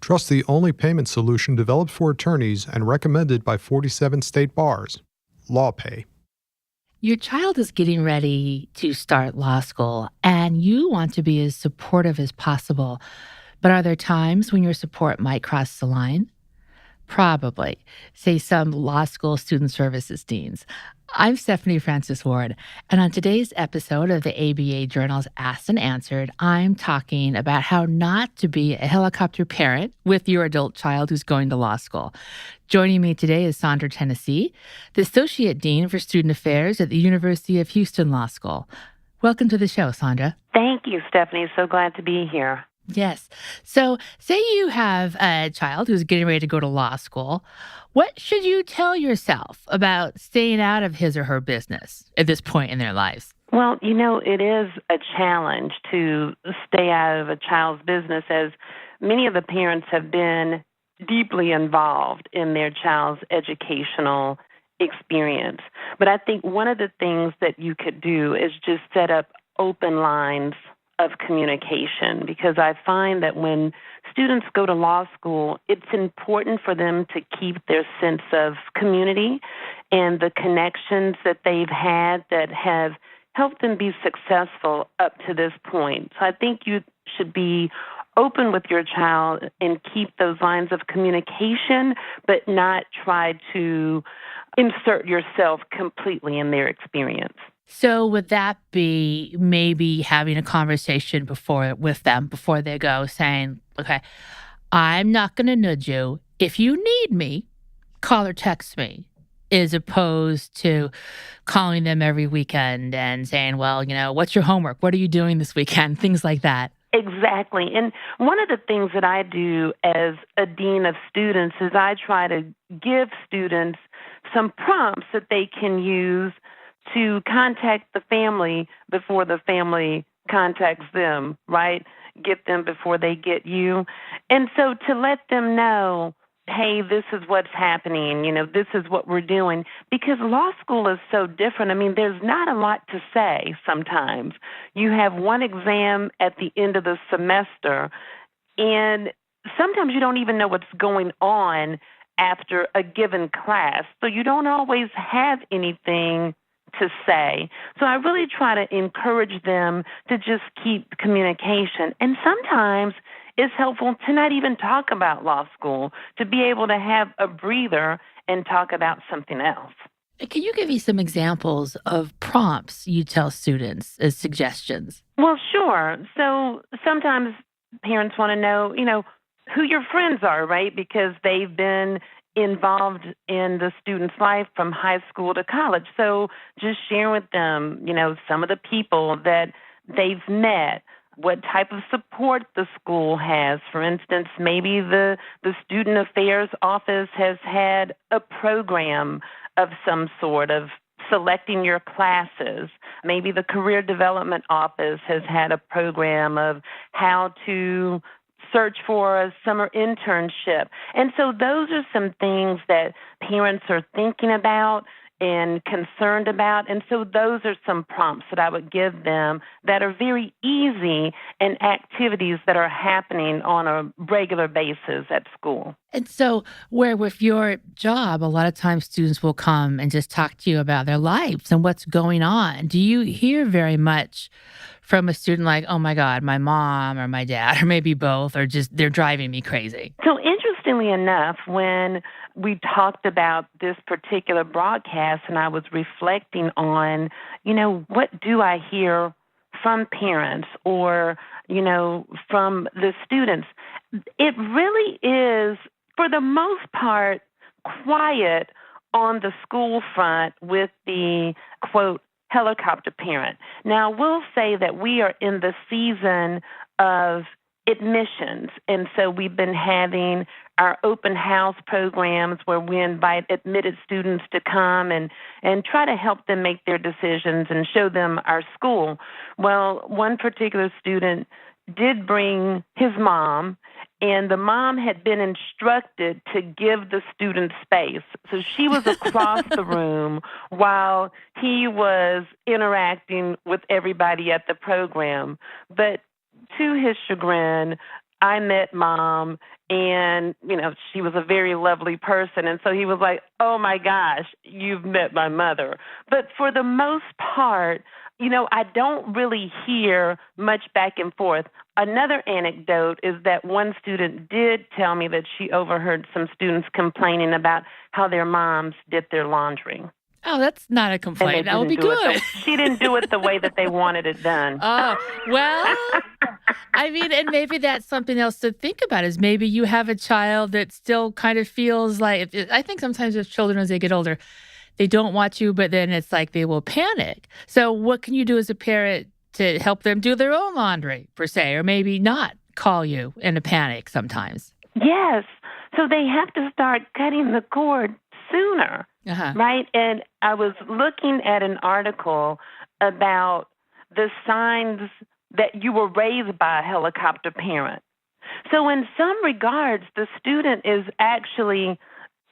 Trust the only payment solution developed for attorneys and recommended by 47 state bars, LawPay. Your child is getting ready to start law school, and you want to be as supportive as possible. But are there times when your support might cross the line? Probably, say some law school student services deans. I'm Stephanie Francis Ward, and on today's episode of the ABA Journal's Asked and Answered, I'm talking about how not to be a helicopter parent with your adult child who's going to law school. Joining me today is Sondra Tennessee, the Associate Dean for Student Affairs at the University of Houston Law School. Welcome to the show, Sondra. Thank you, Stephanie. So glad to be here. Yes. So say you have a child who's getting ready to go to law school. What should you tell yourself about staying out of his or her business at this point in their lives? Well, it is a challenge to stay out of a child's business, as many of the parents have been deeply involved in their child's educational experience. But I think one of the things that you could do is just set up open lines of communication, because I find that when students go to law school, it's important for them to keep their sense of community and the connections that they've had that have helped them be successful up to this point. So I think you should be open with your child and keep those lines of communication, but not try to insert yourself completely in their experience. So would that be maybe having a conversation with them before they go, saying, okay, I'm not going to nudge you. If you need me, call or text me, as opposed to calling them every weekend and saying, well, what's your homework? What are you doing this weekend? Things like that. Exactly. And one of the things that I do as a dean of students is I try to give students some prompts that they can use to contact the family before the family contacts them, right? Get them before they get you. And so to let them know, hey, this is what's happening, this is what we're doing. Because law school is so different. I mean, there's not a lot to say sometimes. You have one exam at the end of the semester, and sometimes you don't even know what's going on after a given class. So you don't always have anything to say. So I really try to encourage them to just keep communication. And sometimes it's helpful to not even talk about law school, to be able to have a breather and talk about something else. Can you give me some examples of prompts you tell students as suggestions? Well, sure. So sometimes parents want to know, who your friends are, right? Because they've been involved in the student's life from high school to college. So just share with them, some of the people that they've met, what type of support the school has. For instance, maybe the student affairs office has had a program of some sort of selecting your classes. Maybe the career development office has had a program of how to search for a summer internship. And so those are some things that parents are thinking about and concerned about. And so those are some prompts that I would give them that are very easy and activities that are happening on a regular basis at school. And so where with your job, a lot of times students will come and just talk to you about their lives and what's going on. Do you hear very much from a student like, oh my God, my mom or my dad, or maybe both, or just they're driving me crazy? So interestingly enough, when we talked about this particular broadcast and I was reflecting on, what do I hear from parents or, from the students, it really is, for the most part, quiet on the school front with the, quote, helicopter parent. Now, we'll say that we are in the season of admissions, and so we've been having our open house programs where we invite admitted students to come and try to help them make their decisions and show them our school. Well, one particular student did bring his mom, and the mom had been instructed to give the student space. So she was across the room while he was interacting with everybody at the program. But to his chagrin, I met Mom, and, she was a very lovely person. And so he was like, oh, my gosh, you've met my mother. But for the most part, I don't really hear much back and forth. Another anecdote is that one student did tell me that she overheard some students complaining about how their moms did their laundry. Oh, that's not a And they complaint. That would be didn't do it. good. She didn't do it the way that they wanted it done. Oh, well, I mean, and maybe that's something else to think about is maybe you have a child that still kind of feels like, I think sometimes with children as they get older, they don't want you, but then it's like they will panic. So what can you do as a parent to help them do their own laundry, per se, or maybe not call you in a panic sometimes? Yes. So they have to start cutting the cord sooner, right? And I was looking at an article about the signs that you were raised by a helicopter parent. So in some regards, the student is actually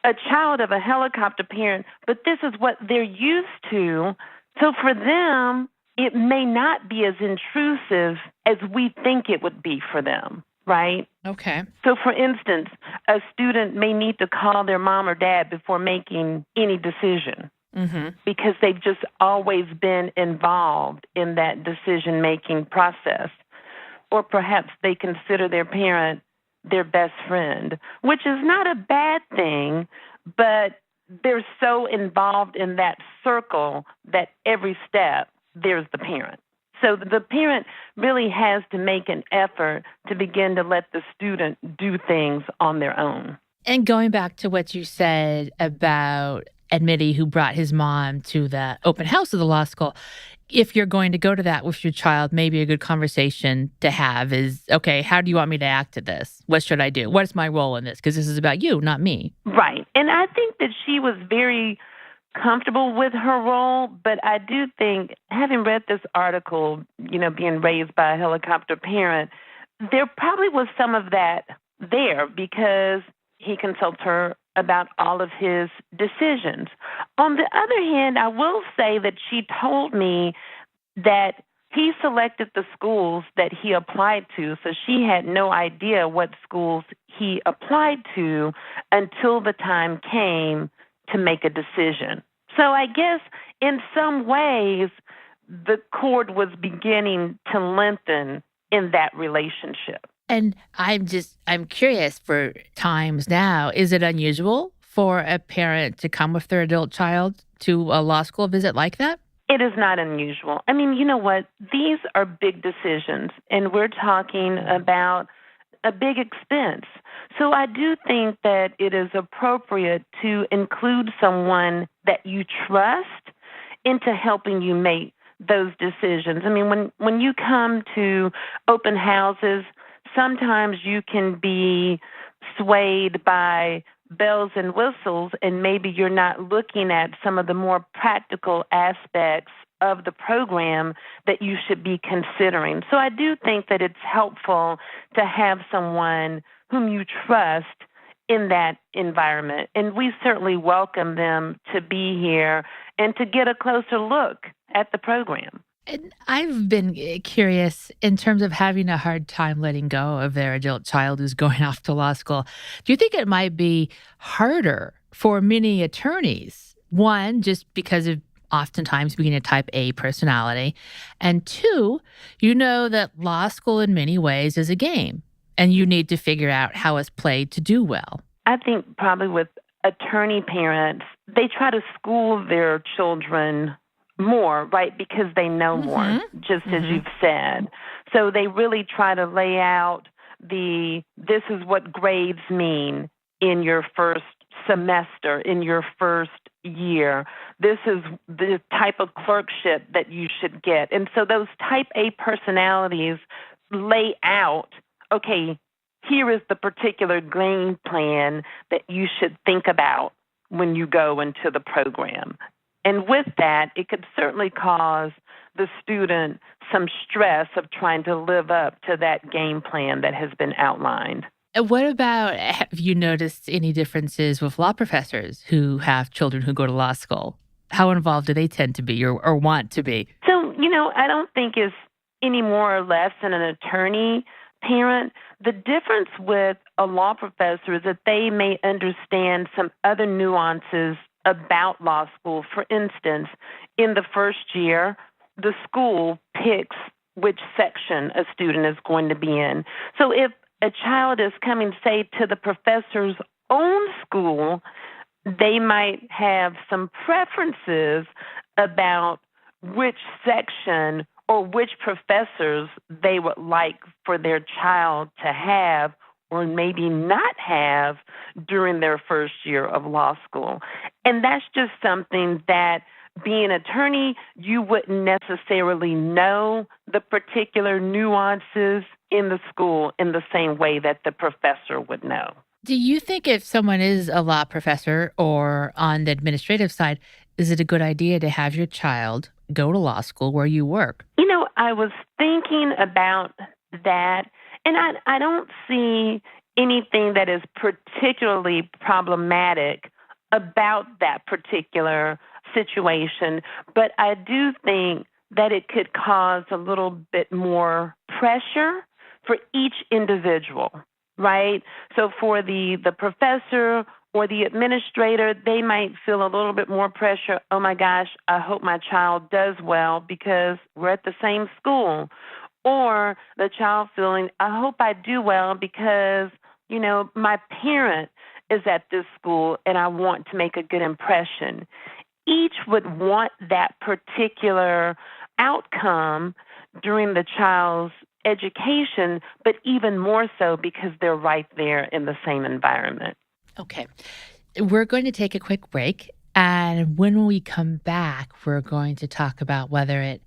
a child of a helicopter parent, but this is what they're used to. So for them, it may not be as intrusive as we think it would be for them, right? Okay. So for instance, a student may need to call their mom or dad before making any decision because they've just always been involved in that decision-making process. Or perhaps they consider their parent their best friend, which is not a bad thing, but they're so involved in that circle that every step there's the parent. So the parent really has to make an effort to begin to let the student do things on their own. And going back to what you said about Admitty, who brought his mom to the open house of the law school, if you're going to go to that with your child, maybe a good conversation to have is, okay, how do you want me to act to this? What should I do? What's my role in this? Because this is about you, not me. Right. And I think that she was very comfortable with her role, but I do think, having read this article, being raised by a helicopter parent, there probably was some of that there because he consults her about all of his decisions. On the other hand, I will say that she told me that he selected the schools that he applied to, so she had no idea what schools he applied to until the time came to make a decision. So I guess in some ways, the cord was beginning to lengthen in that relationship. And I'm curious for times now, is it unusual for a parent to come with their adult child to a law school visit like that? It is not unusual. I mean, you know what? These are big decisions, and we're talking about a big expense. So I do think that it is appropriate to include someone that you trust into helping you make those decisions. I mean, when you come to open houses, sometimes you can be swayed by bells and whistles, and maybe you're not looking at some of the more practical aspects of the program that you should be considering. So I do think that it's helpful to have someone whom you trust in that environment. And we certainly welcome them to be here and to get a closer look at the program. And I've been curious in terms of having a hard time letting go of their adult child who's going off to law school. Do you think it might be harder for many attorneys? One, just because of oftentimes being a type A personality. And two, that law school in many ways is a game and you need to figure out how it's played to do well. I think probably with attorney parents, they try to school their children more, right, because they know more, just as you've said. So they really try to lay out this is what grades mean in your first semester, in your first year. This is the type of clerkship that you should get. And so those type A personalities lay out, okay, here is the particular game plan that you should think about when you go into the program. And with that, it could certainly cause the student some stress of trying to live up to that game plan that has been outlined. And what about, have you noticed any differences with law professors who have children who go to law school? How involved do they tend to be or want to be? So, I don't think it's any more or less than an attorney. parent, the difference with a law professor is that they may understand some other nuances about law school. For instance, in the first year, the school picks which section a student is going to be in. So if a child is coming, say, to the professor's own school, they might have some preferences about which section or which professors they would like for their child to have or maybe not have during their first year of law school. And that's just something that, being an attorney, you wouldn't necessarily know the particular nuances in the school in the same way that the professor would know. Do you think if someone is a law professor or on the administrative side, is it a good idea to have your child go to law school where you work? I was thinking about that, and I don't see anything that is particularly problematic about that particular situation, but I do think that it could cause a little bit more pressure for each individual, right? So for the professor or the administrator, they might feel a little bit more pressure. Oh my gosh, I hope my child does well because we're at the same school. Or the child feeling, I hope I do well because, my parent is at this school and I want to make a good impression. Each would want that particular outcome during the child's education, but even more so because they're right there in the same environment. Okay. We're going to take a quick break. And when we come back, we're going to talk about whether it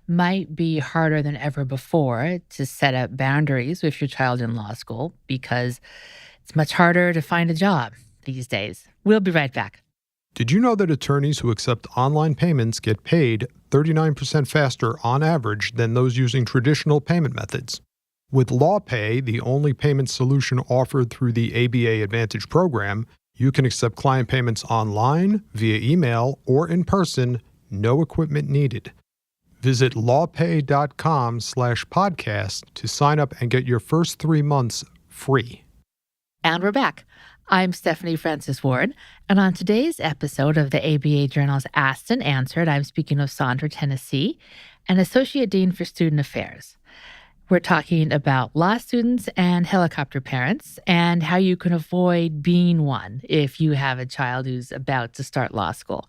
might be harder than ever before to set up boundaries with your child in law school because it's much harder to find a job these days. We'll be right back. Did you know that attorneys who accept online payments get paid 39% faster on average than those using traditional payment methods? With LawPay, the only payment solution offered through the ABA Advantage program, you can accept client payments online, via email, or in person, no equipment needed. Visit lawpay.com/podcast to sign up and get your first 3 months free. And we're back. I'm Stephanie Francis Ward, and on today's episode of the ABA Journal's Asked and Answered, I'm speaking with Sondra Tennessee, an Associate Dean for Student Affairs. We're talking about law students and helicopter parents and how you can avoid being one if you have a child who's about to start law school.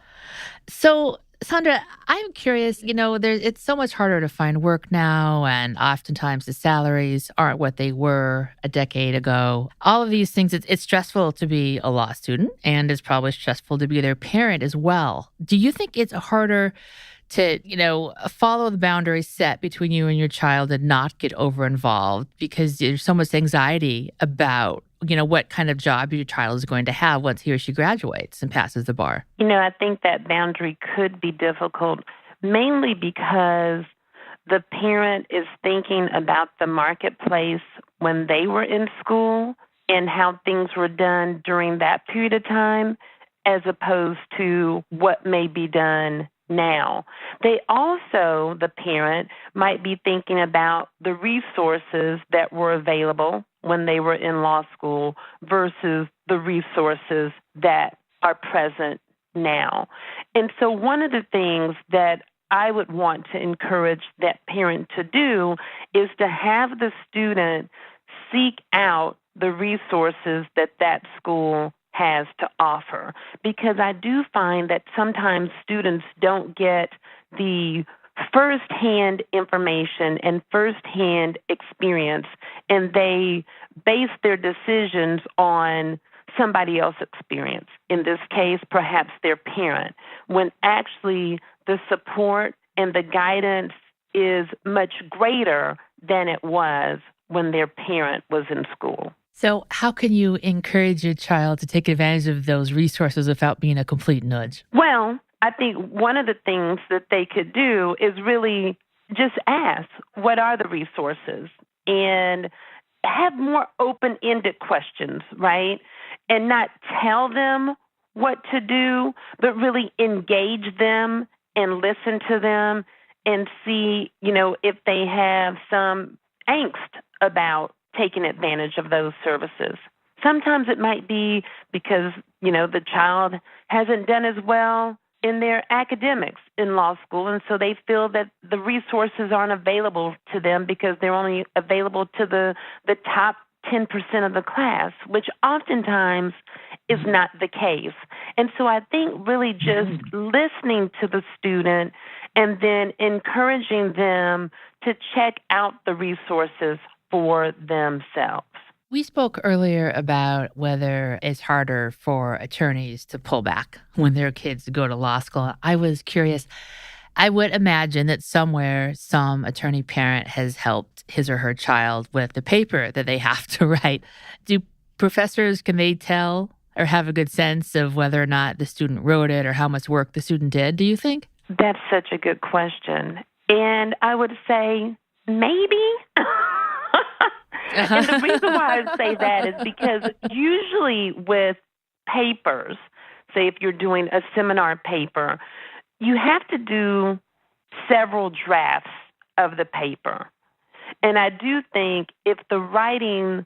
So, Sondra, I'm curious, it's so much harder to find work now, and oftentimes the salaries aren't what they were a decade ago. All of these things, it's stressful to be a law student, and it's probably stressful to be their parent as well. Do you think it's harder to, follow the boundaries set between you and your child and not get over-involved because there's so much anxiety about, what kind of job your child is going to have once he or she graduates and passes the bar? I think that boundary could be difficult, mainly because the parent is thinking about the marketplace when they were in school and how things were done during that period of time, as opposed to what may be done now. They also, the parent, might be thinking about the resources that were available when they were in law school versus the resources that are present now. And so one of the things that I would want to encourage that parent to do is to have the student seek out the resources that school has to offer, because I do find that sometimes students don't get the firsthand information and firsthand experience, and they base their decisions on somebody else's experience. In this case, perhaps their parent, when actually the support and the guidance is much greater than it was when their parent was in school. So how can you encourage your child to take advantage of those resources without being a complete nudge? Well, I think one of the things that they could do is really just ask, what are the resources? And have more open-ended questions, right? And not tell them what to do, but really engage them and listen to them and see, if they have some angst about taking advantage of those services. Sometimes it might be because, the child hasn't done as well in their academics in law school, and so they feel that the resources aren't available to them because they're only available to the top 10% of the class, which oftentimes is not the case. And so I think really just listening to the student and then encouraging them to check out the resources for themselves. We spoke earlier about whether it's harder for attorneys to pull back when their kids go to law school. I was curious. I would imagine that somewhere some attorney parent has helped his or her child with the paper that they have to write. Do professors, can they tell or have a good sense of whether or not the student wrote it or how much work the student did, do you think? That's such a good question. And I would say maybe. And the reason why I say that is because usually with papers, say if you're doing a seminar paper, you have to do several drafts of the paper. And I do think if the writing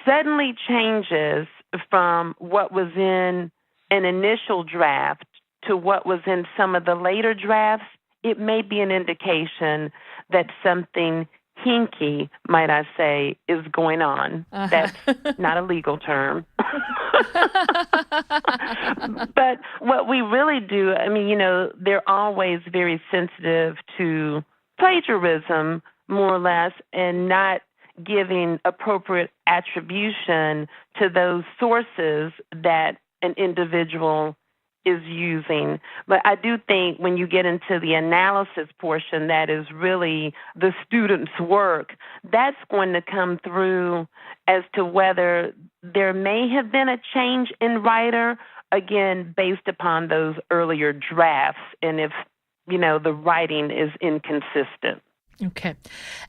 suddenly changes from what was in an initial draft to what was in some of the later drafts, it may be an indication that something hinky, might I say, is going on. That's not a legal term. But what we really do, they're always very sensitive to plagiarism, more or less, and not giving appropriate attribution to those sources that an individual is using. But I do think when you get into the analysis portion, that is really the student's work, that's going to come through as to whether there may have been a change in writer, again, based upon those earlier drafts, and if, the writing is inconsistent. Okay.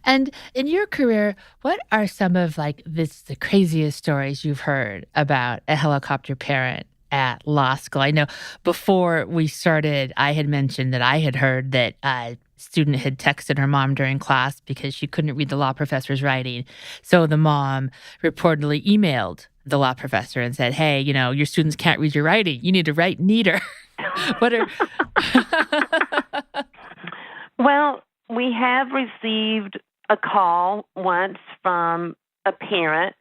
And in your career, what are some of the craziest stories you've heard about a helicopter parent at law school? I know before we started, I had mentioned that I had heard that a student had texted her mom during class because she couldn't read the law professor's writing. So the mom reportedly emailed the law professor and said, hey, your students can't read your writing. You need to write neater. What are... Well, we have received a call once from a parent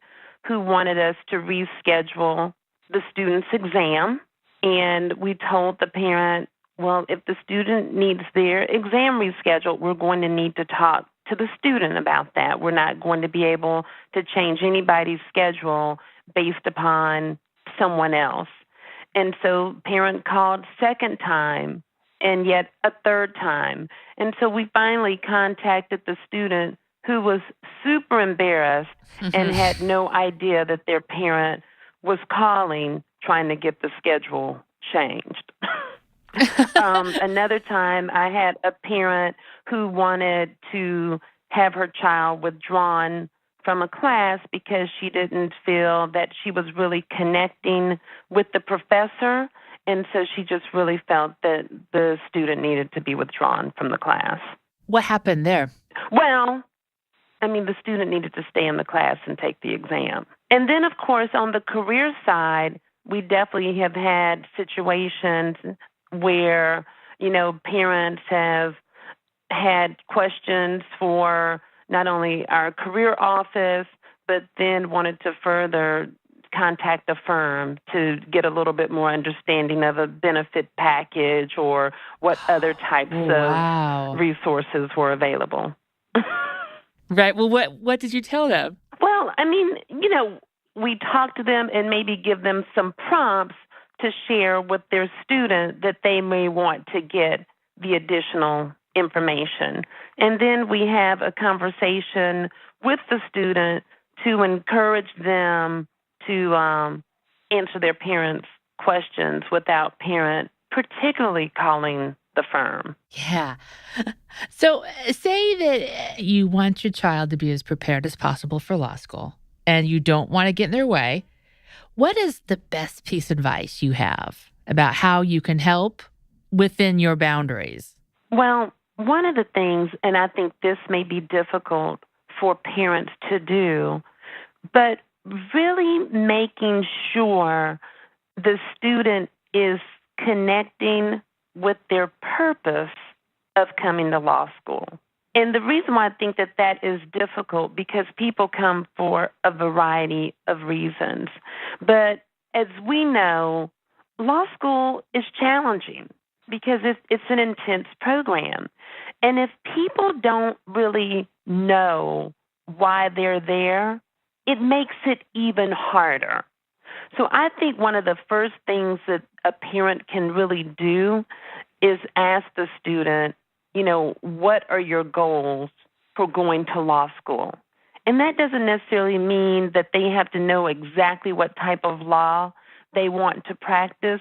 who wanted us to reschedule the student's exam, and we told the parent, well, if the student needs their exam rescheduled, we're going to need to talk to the student about that. We're not going to be able to change anybody's schedule based upon someone else. And so parent called second time and yet a third time. And so we finally contacted the student, who was super embarrassed and had no idea that their parent was calling trying to get the schedule changed. Another time I had a parent who wanted to have her child withdrawn from a class because she didn't feel that she was really connecting with the professor, and so she just really felt that the student needed to be withdrawn from the class. What happened there? Well, the student needed to stay in the class and take the exam. And then, of course, on the career side, we definitely have had situations where, parents have had questions for not only our career office, but then wanted to further contact a firm to get a little bit more understanding of a benefit package or what other types of resources were available. Right. Well, what did you tell them? Well, we talk to them and maybe give them some prompts to share with their student that they may want to get the additional information. And then we have a conversation with the student to encourage them to answer their parents' questions without parent particularly calling the firm. Yeah. So say that you want your child to be as prepared as possible for law school and you don't want to get in their way. What is the best piece of advice you have about how you can help within your boundaries? Well, one of the things, and I think this may be difficult for parents to do, but really making sure the student is connecting with their purpose of coming to law school. And the reason why I think that that is difficult, because people come for a variety of reasons. But as we know, law school is challenging because it's an intense program. And if people don't really know why they're there, it makes it even harder. So I think one of the first things that a parent can really do is ask the student, what are your goals for going to law school? And that doesn't necessarily mean that they have to know exactly what type of law they want to practice,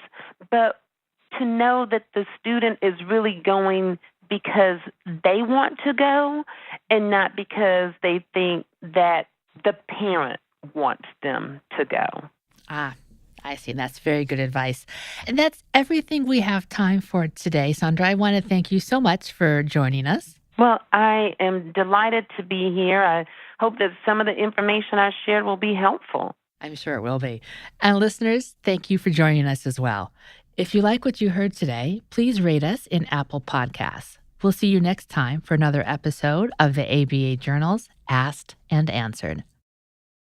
but to know that the student is really going because they want to go and not because they think that the parent wants them to go. Ah, I see. That's very good advice. And that's everything we have time for today, Sondra. I want to thank you so much for joining us. Well, I am delighted to be here. I hope that some of the information I shared will be helpful. I'm sure it will be. And listeners, thank you for joining us as well. If you like what you heard today, please rate us in Apple Podcasts. We'll see you next time for another episode of the ABA Journal's Asked and Answered.